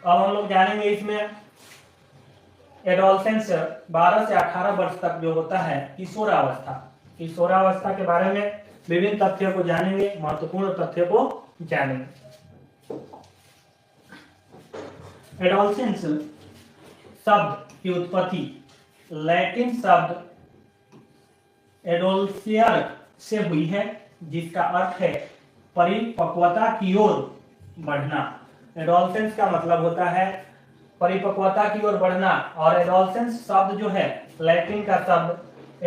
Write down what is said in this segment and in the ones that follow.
अब हम लोग जानेंगे इसमें एडोलसेंस 12 से 18 वर्ष तक जो होता है किशोरावस्था। किशोरावस्था के बारे में विभिन्न तथ्यों को जानेंगे, महत्वपूर्ण तथ्यों को जानेंगे। एडोलसेंस शब्द की उत्पत्ति लैटिन शब्द एडोल्सियर से हुई है, जिसका अर्थ है परिपक्वता की ओर बढ़ना। एडोलसेंस का मतलब होता है परिपक्वता की ओर बढ़ना, और एडोलसेंस शब्द जो है लैटिन का शब्द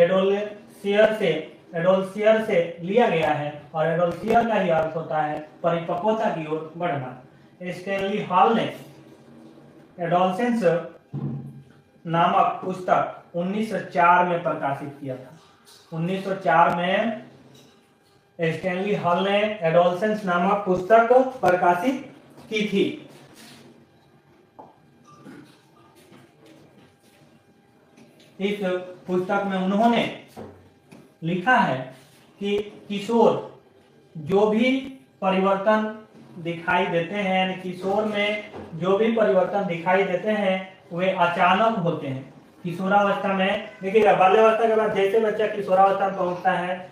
एडोल्सियर से लिया गया है, और एडोल्सियर का ही अर्थ होता है परिपक्वता की ओर बढ़ना। स्टैनली हॉल ने एडोलसेंस नामक पुस्तक 1904 में प्रकाशित किया था। 1904 में स्टैनली हॉल ने एडोलसेंस नामक पुस्तक प्रकाशित की थी। इस पुस्तक में उन्होंने लिखा है कि किशोर जो भी परिवर्तन दिखाई देते हैं, यानी किशोर में जो भी परिवर्तन दिखाई देते हैं वे अचानक होते हैं। किशोरावस्था में देखिएगा, बाल्यावस्था के बाद जैसे बच्चा किशोरावस्था में पहुंचता है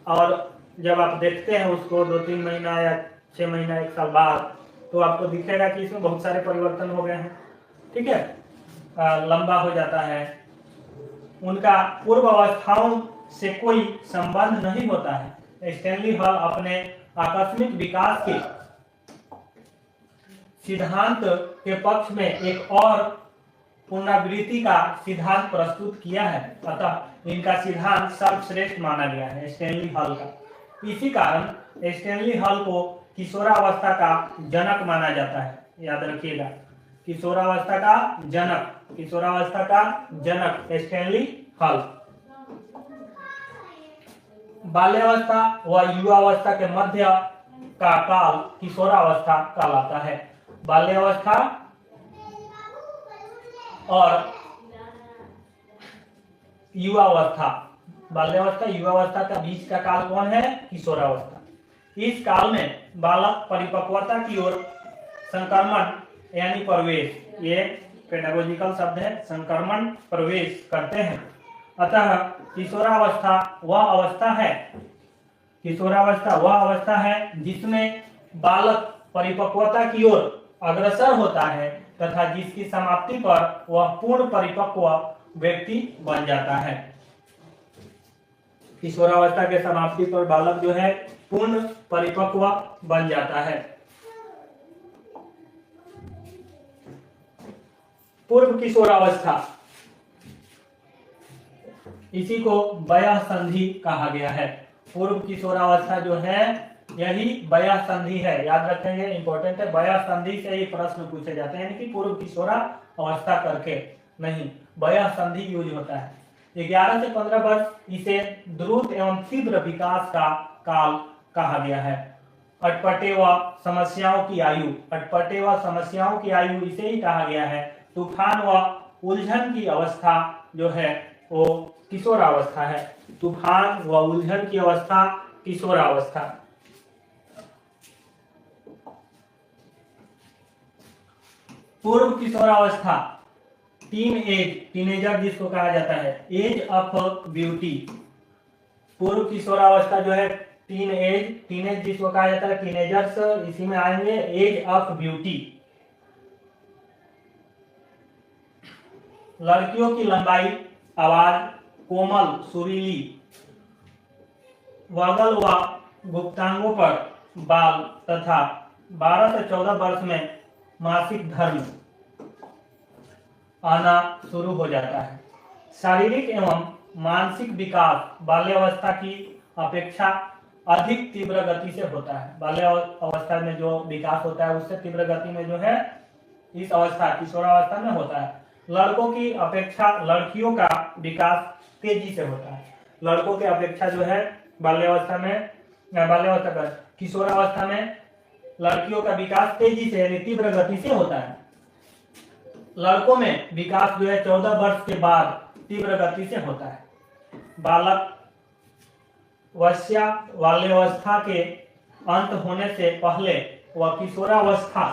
और जब आप देखते हैं उसको 2-3 महीना या 6 महीना 1 साल बाद, तो आपको दिखेगा कि इसमें बहुत सारे परिवर्तन हो गए हैं। ठीक है, लंबा हो जाता है, उनका पूर्व अवस्थाओं से कोई संबंध नहीं होता है। स्टैनली हॉल अपने आकस्मिक विकास के सिद्धांत के पक्ष में एक और पुनरावृत्ति का सिद्धांत प्रस्तुत किया है, अतः इनका सिद्धांत सर्वश्रेष्ठ माना गया है स्टैनली हॉल का। इसी कारण स्टैनली हॉल को किशोरावस्था का जनक माना जाता है। याद रखिएगा, किशोरावस्था का जनक स्टैनली हॉल। बाल्यावस्था व युवावस्था के मध्य का काल किशोरावस्था कहलाता है। बाल्यावस्था और युवावस्था का बीच का काल कौन है? किशोरावस्था। इस काल में बालक परिपक्वता की ओर संक्रमण यानी प्रवेश, ये पेडागोजिकल शब्द है, संक्रमण प्रवेश करते हैं। अतः किशोरावस्था वह अवस्था है जिसमें बालक परिपक्वता की ओर अग्रसर होता है तथा जिसकी समाप्ति पर वह पूर्ण परिपक्व व्यक्ति बन जाता है। किशोरावस्था के समाप्ति पर बालक जो है पूर्ण परिपक्व बन जाता है। पूर्व किशोरावस्था, इसी को वयः संधि कहा गया है। पूर्व किशोरावस्था जो है यही वयः संधि है, याद रखेंगे, इंपॉर्टेंट है। वयः संधि से ही प्रश्न पूछे जाते हैं, यानी कि पूर्व किशोरावस्था करके नहीं, वयः संधि यूज होता है। 11 से 15 वर्ष इसे द्रुत एवं तीव्र विकास का काल कहा गया है। अटपटे व समस्याओं की आयु इसे ही कहा गया है। तूफान व उलझन की अवस्था जो है वो किशोरावस्था है। तूफान व उलझन की अवस्था किशोरावस्था। पूर्व किशोरावस्था टीनेजर जिसको कहा जाता है, एज ऑफ ब्यूटी। पूर्व किशोरावस्था जो है टीनेज जिसको कहा जाता है, टीनेजर्स इसी में आएंगे। एज ऑफ ब्यूटी, लड़कियों की लंबाई, आवाज कोमल सुरीली, वगल व गुप्तांगों पर बाल तथा 12 से 14 वर्ष में मासिक धर्म आना शुरू हो जाता है। शारीरिक एवं मानसिक विकास बाल्यावस्था की अपेक्षा अधिक तीव्र गति से होता है। बाल्यावस्था में जो विकास होता है उससे तीव्र गति में जो है इस अवस्था किशोरावस्था में होता है। लड़कों की अपेक्षा लड़कियों का विकास तेजी से होता है। लड़कों की अपेक्षा जो है किशोरावस्था में लड़कियों का विकास तेजी से यानी तीव्र गति से होता है। लड़कों में विकास जो है 14 वर्ष के बाद तीव्र गति से होता है। बालक बाल्यावस्था के अंत होने से पहले वह किशोरावस्था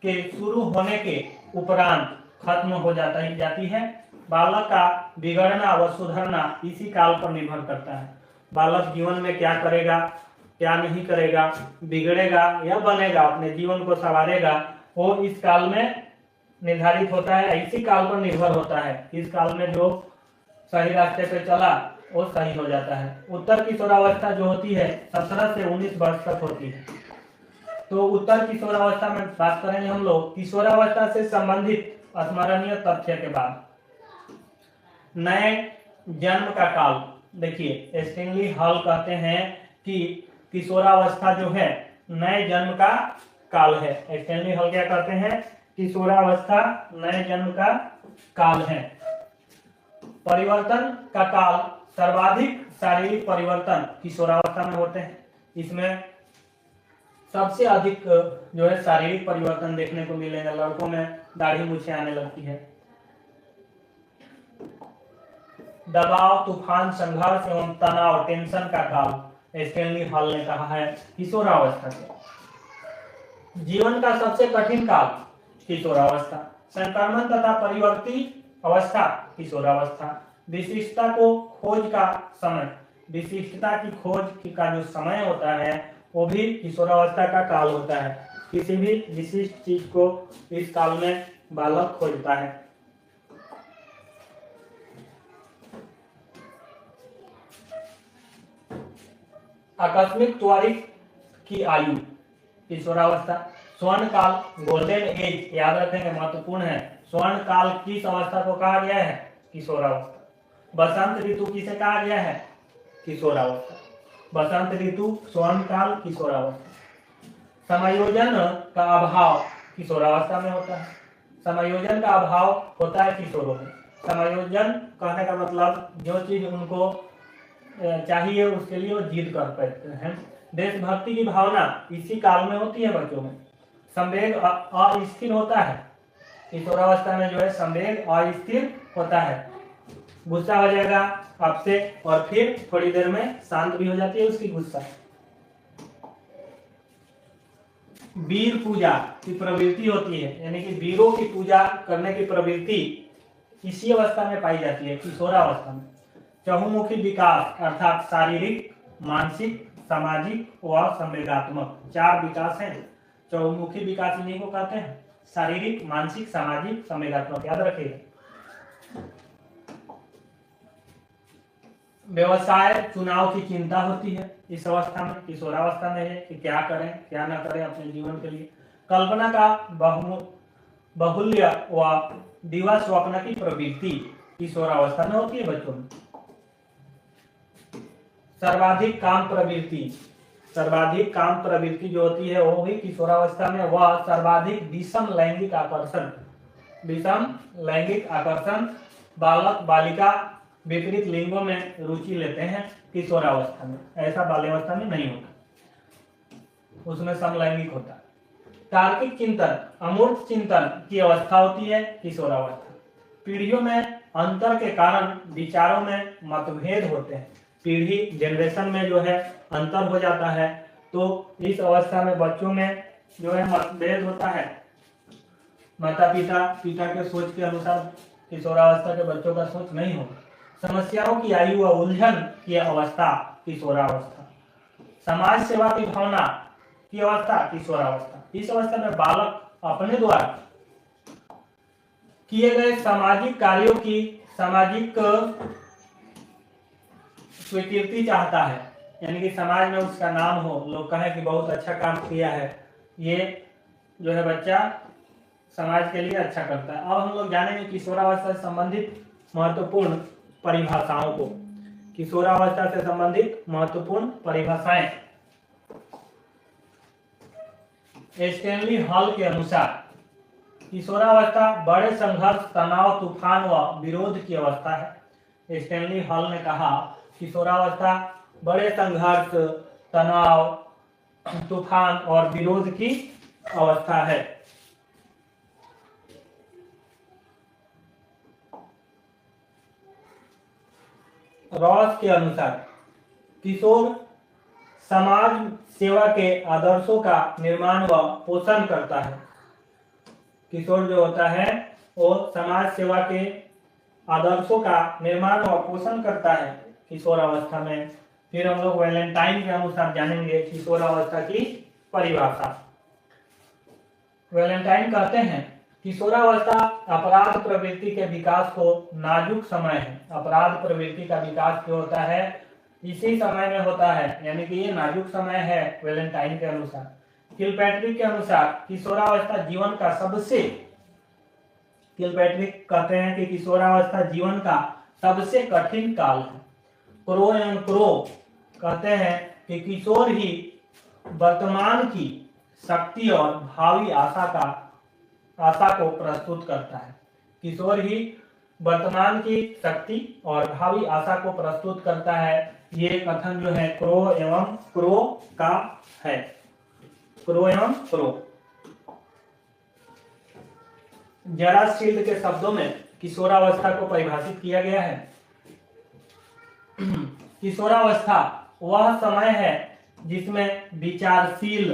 के शुरू होने के उपरांत खत्म हो जाती है। बालक का बिगड़ना व सुधरना इसी काल पर निर्भर करता है। बालक जीवन में क्या करेगा, क्या नहीं करेगा, बिगड़ेगा या बनेगा, अपने जीवन को संवारेगा, वो इस काल में निर्धारित होता है, इसी काल पर निर्भर होता है। इस काल में जो सही रास्ते पे चला वो सही हो जाता है। उत्तर किशोरावस्था जो होती है 17 से 19 वर्ष तक होती है। तो उत्तर किशोरावस्था में बात करेंगे हम लोग किशोरावस्था से संबंधित स्मरणीय तथ्य के बाद। नए जन्म का काल, देखिए स्टैनली हॉल कहते हैं कि किशोरावस्था जो है नए जन्म का काल है। स्टैनली हॉल क्या कहते हैं, किशोरावस्था नए जन्म का काल है। परिवर्तन का काल, सर्वाधिक शारीरिक परिवर्तन किशोरावस्था में होते हैं। इसमें सबसे अधिक जो है शारीरिक परिवर्तन देखने को मिलेगा। लड़कों में दाढ़ी मूछें आने लगती है। दबाव, तूफान, संघर्ष एवं तनाव, टेंशन का काल स्टैनली हॉल ने कहा है किशोरावस्था से। जीवन का सबसे कठिन काल किशोरावस्था। संक्रमण तथा परिवर्ती अवस्था किशोरावस्था। विशिष्टता को खोज का समय, विशिष्टता की खोज का जो समय होता है वो भी किशोरावस्था का काल होता है। किसी भी विशिष्ट चीज को इस काल में बालक खोजता है। आकस्मिक त्वरित की आयु किशोरावस्था। स्वर्ण काल, गोल्डन एज, याद रखेंगे महत्वपूर्ण है। स्वर्ण काल किस अवस्था को कहा गया है, किशोरावस्था। बसंत ऋतु किसे कहा गया है, किशोरावस्था। बसंत ऋतु, स्वर्ण काल, किशोरावस्था। समायोजन का अभाव किशोरावस्था में होता है। समायोजन का अभाव होता है किशोरों में। समायोजन कहने का मतलब जो चीज उनको चाहिए उसके लिए वो जिद कर पाते हैं। देशभक्ति की भावना इसी काल में होती है बच्चों में। संवेग अस्थिर होता है किशोरावस्था में, जो है संवेग अस्थिर होता है। गुस्सा हो जाएगा आपसे और फिर थोड़ी देर में शांत भी हो जाती है उसकी गुस्सा। वीर पूजा की प्रवृत्ति होती है, यानी कि वीरों की पूजा करने की प्रवृत्ति इसी अवस्था में पाई जाती है, किशोरावस्था में। चहुमुखी विकास अर्थात शारीरिक, मानसिक, सामाजिक व संवेगात्मक, 4 विकास हैं। चहुमुखी विकास इन्हीं को कहते हैं, शारीरिक, मानसिक, सामाजिक, संवेगात्मक, याद रखिएगा। व्यवसाय चुनाव की चिंता होती है इस अवस्था में, किशोरावस्था में है कि क्या करें क्या ना करें अपने जीवन के लिए। कल्पना का बाहुल्य व दिवा स्वप्न की प्रवृत्ति किशोरावस्था में होती है बच्चों में। सर्वाधिक काम प्रवृत्ति, सर्वाधिक काम प्रवृत्ति जो होती है वो भी किशोरावस्था में। वह सर्वाधिक विषम लैंगिक आकर्षण, विषम लैंगिक आकर्षण, बालक बालिका विपरीत लिंगों में रुचि लेते हैं किशोरावस्था में। ऐसा बाल्यावस्था में नहीं होता, उसमें समलैंगिक होता है। तार्किक चिंतन, अमूर्त चिंतन की अवस्था होती है किशोरावस्था। पीढ़ियों में अंतर के कारण विचारों में मतभेद होते हैं। पीढ़ी जनरेशन में जो है अंतर हो जाता है, तो इस अवस्था में बच्चों में जो है मतभेद होता है। माता पिता के सोच के अनुसार किशोरावस्था के बच्चों का सोच नहीं होगा। समस्याओं की आयु व उलझन की अवस्था किशोरावस्था। समाज सेवा की भावना की अवस्था किशोरावस्था। इस अवस्था में बालक अपने द्वारा किए गए सामाजिक कार्यों की सामाजिक स्वीकृति चाहता है, यानी कि समाज में उसका नाम हो, लोग कहें कि बहुत अच्छा काम किया है, ये जो है बच्चा समाज के लिए अच्छा करता है। अब हम लोग जानेंगे किशोरावस्था से संबंधित महत्वपूर्ण परिभाषाओं को। किशोरावस्था से संबंधित महत्वपूर्ण परिभाषाएं। स्टैनली हॉल के अनुसार किशोरावस्था बड़े संघर्ष, तनाव, तूफान व विरोध की अवस्था है। स्टैनली हॉल ने कहा किशोरावस्था बड़े संघर्ष, तनाव, तूफान और विरोध की अवस्था है। रॉस के अनुसार किशोर समाज सेवा के आदर्शों का निर्माण व पोषण करता है। किशोर जो होता है वो समाज सेवा के आदर्शों का निर्माण और पोषण करता है किशोर अवस्था में। फिर हम लोग वैलेंटाइन के अनुसार जानेंगे किशोर अवस्था की परिभाषा। वैलेंटाइन कहते हैं किशोरावस्था अपराध प्रवृत्ति के विकास को नाजुक समय है। अपराध प्रवृत्ति का विकास जो होता है इसी समय में होता है, यानी कि ये नाजुक समय है वैलेंटाइन के अनुसार। किलपैट्रिक के अनुसार किशोरावस्था जीवन का सबसे, किलपैट्रिक कहते हैं कि किशोरावस्था जीवन का सबसे कठिन काल है। क्रो एंड क्रो कहते हैं कि किशोर ही वर्तमान की शक्ति और भावी आशा को प्रस्तुत करता है। किशोर ही वर्तमान की शक्ति और भावी आशा को प्रस्तुत करता है। ये कथन जो है क्रो एवं क्रो का है। क्रो एवं क्रो। जेराल्ड के शब्दों में किशोरावस्था को परिभाषित किया गया है। किशोरावस्था वह समय है जिसमें विचारशील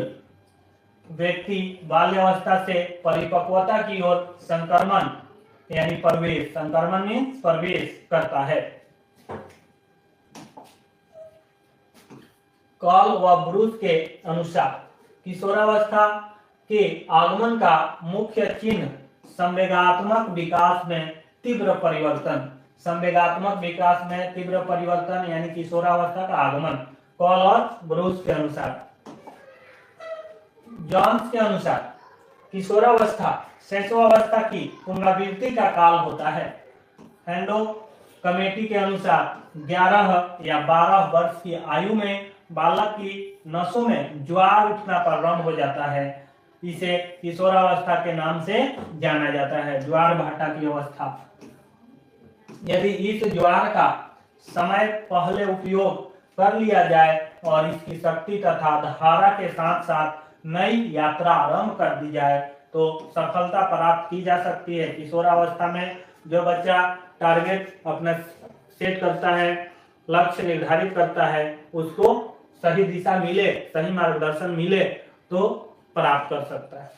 व्यक्ति बाल्यावस्था से परिपक्वता की ओर संक्रमण यानी प्रवेश, संक्रमण मीन्स प्रवेश करता है। कॉल व ब्रूस के अनुसार किशोरावस्था के आगमन का मुख्य चिन्ह संवेगात्मक विकास में तीव्र परिवर्तन, संवेगात्मक विकास में तीव्र परिवर्तन यानी किशोरावस्था का आगमन, कॉल और ब्रूस के अनुसार। जॉन्स के अनुसार किशोरावस्था शैशवावस्था की पुनरावृत्ति का काल होता है। हैंडो कमेटी के अनुसार 11 या 12 वर्ष की आयु में बालक की नसों में ज्वार उठना प्रारंभ हो जाता है। इसे किशोरावस्था के नाम से जाना जाता है, ज्वार भाटा की अवस्था। यदि इस ज्वार का समय पहले उपयोग कर लिया जाए और इसकी शक्ति तथा धारा के साथ साथ नई यात्रा आरंभ कर दी जाए तो सफलता प्राप्त की जा सकती है। किशोरावस्था में जो बच्चा टारगेट अपना सेट करता है, लक्ष्य निर्धारित करता है, उसको सही दिशा मिले, सही मार्गदर्शन मिले तो प्राप्त कर सकता है।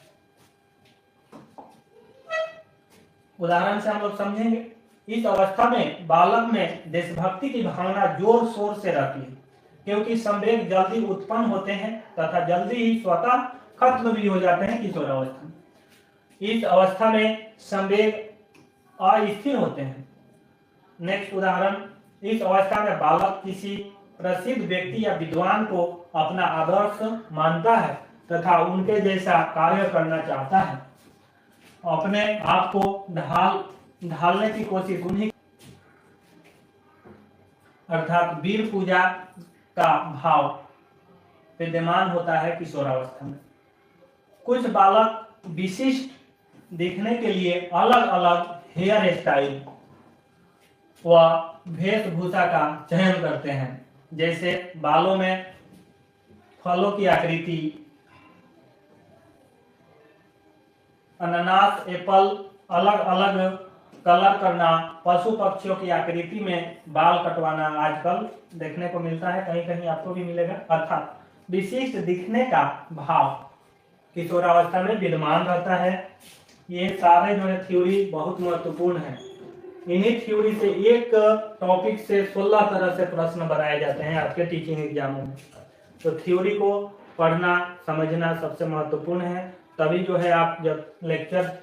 उदाहरण से हम लोग समझेंगे। इस अवस्था में बालक में देशभक्ति की भावना जोर शोर से रहती है, क्योंकि संवेग जल्दी उत्पन्न होते हैं तथा जल्दी ही स्वतः खत्म भी हो जाते हैं किशोरावस्था में। इस अवस्था में संवेग अस्थिर होते हैं। नेक्स्ट उदाहरण, इस अवस्था में बालक किसी प्रसिद्ध व्यक्ति या विद्वान को अपना आदर्श मानता है तथा उनके जैसा कार्य करना चाहता है। अपने आप को ढालने की कोशिश उन्हीं, अर्थात वीर पूजा का भाव विद्यमान होता है किशोरावस्था में। कुछ बालक विशिष्ट दिखने के लिए अलग अलग हेयर स्टाइल व वेशभूषा का चयन करते हैं, जैसे बालों में फलों की आकृति, अनानास, एप्पल, अलग अलग कलर करना, पशु पक्षियों की आकृति में बाल कटवाना आजकल देखने को मिलता है, कहीं कहीं आपको भी मिलेगा। अर्थात विशिष्ट दिखने का भाव किशोरावस्था में विद्यमान रहता है। ये सारे जो है थ्योरी बहुत महत्वपूर्ण है। इन्हीं थ्योरी से एक टॉपिक से 16 तरह से प्रश्न बनाए जाते हैं आपके टीचिंग एग्जामों में। तो थ्योरी को पढ़ना समझना सबसे महत्वपूर्ण है। तभी जो है आप जब लेक्चर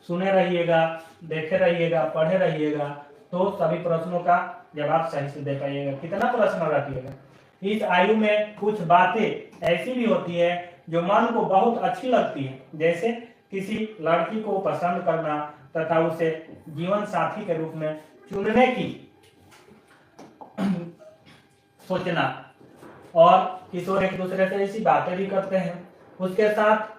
सुने रहिएगा, देखे रहिएगा, पढ़े रहिएगा तो सभी प्रश्नों का जवाब सही से दे पाइएगा। कितना प्रश्न रखिएगा। इस आयु में कुछ बातें ऐसी भी होती है जो मन को बहुत अच्छी लगती है, जैसे किसी लड़की को पसंद करना तथा उसे जीवन साथी के रूप में चुनने की सोचना। और किशोर एक दूसरे से ऐसी बातें भी करते हैं। उसके साथ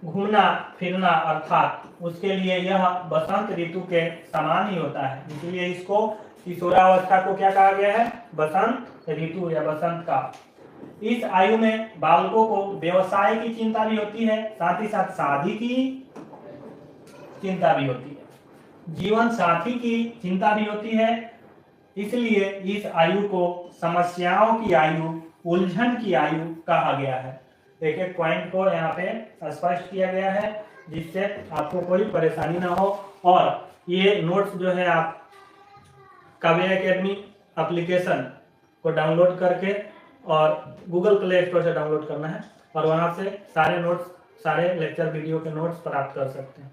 घूमना फिरना, अर्थात उसके लिए यह बसंत ऋतु के समान ही होता है। इसलिए इसको किशोरावस्था को क्या कहा गया है? बसंत ऋतु या बसंत का। इस आयु में बालकों को व्यवसाय की चिंता भी होती है, साथ ही साथ शादी की चिंता भी होती है, जीवन साथी की चिंता भी होती है। इसलिए इस आयु को समस्याओं की आयु, उलझन की आयु कहा गया है। एक एक पॉइंट को यहाँ पे स्पष्ट किया गया है। जिससे आपको कोई परेशानी ना हो। और ये नोट्स जो है आप काव्य एकेडमी एप्लीकेशन को डाउनलोड करके और गूगल प्ले स्टोर से डाउनलोड करना है और वहां से सारे नोट्स, सारे लेक्चर वीडियो के नोट्स प्राप्त कर सकते हैं।